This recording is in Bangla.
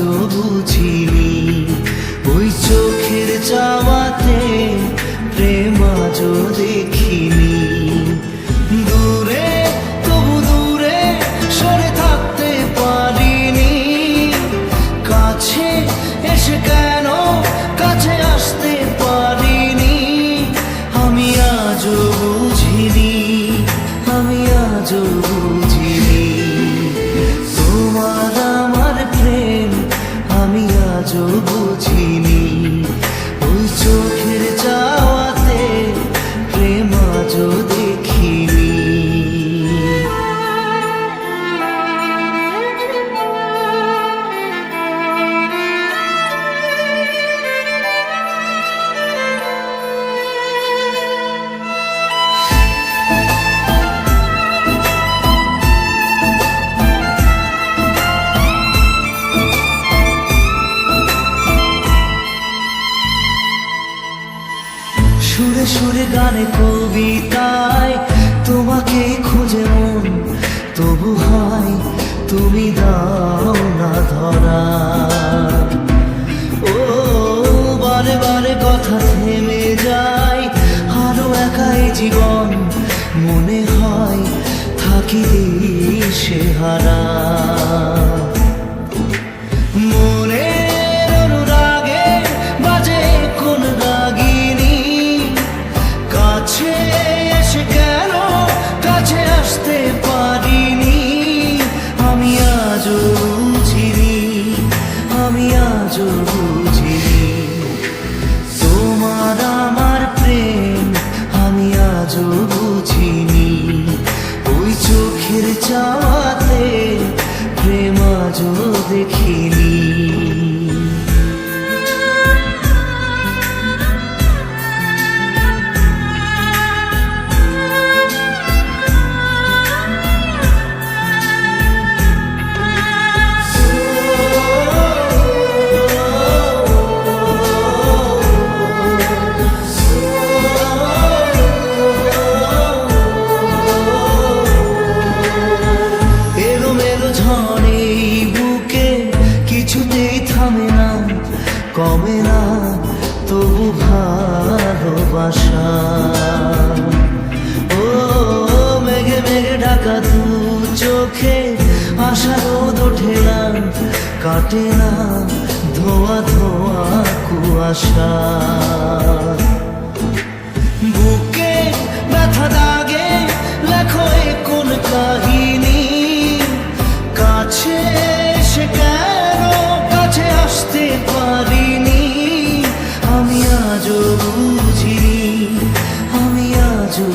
আজও বুঝিনি, ওই চোখের চাওয়াতে প্রেম আজও দেখিনি। দূরে তবু দূরে সরে থাকতে পারিনি, কাছে এসে কেন কাছে আসতে পারিনি। আমি আজও বুঝিনি, আমি আজও বুঝিনি, তোমার আমার প্রেম আমি আজও বুঝিনি। ওই চোখের চাওয়াতে প্রেম আজও দেখিনি। সুরে সুরে গানে কবিতায় তোমাকে খুঁজে মন, তবু হয় তুমি দাও না ধরা। ও বারে বারে কথা থেমে যায়, আরো একাই জীবন মনে হয় থাকি দিশে হারা। মনের অনুরাগে বাজে কোন রাগিনী, কাছে এসে কেন কাছে আসতে পারিনি। আমি আজও বুঝিনি, আমি আজও বুঝিনি, তোমার আমার প্রেম আমি আজও বুঝিনি। ওই চোখের চাওয়াতে প্রেম আজও দেখিনি। ঝড়ে বুকে কিছুতেই থামে না, কমে না তবু ভালোবাসা। ও মেঘে মেঘে ঢাকা দু চোখে আশা রোদ ওঠে না, কাটে না ধোয়া ধোয়া কুয়াশা। বুকে ব্যথা দাগে লেখো কোন কাহিনী, কাছে এসে কেন কাছে আসতে পারিনি। আমি আজও বুঝিনি, আমি আজও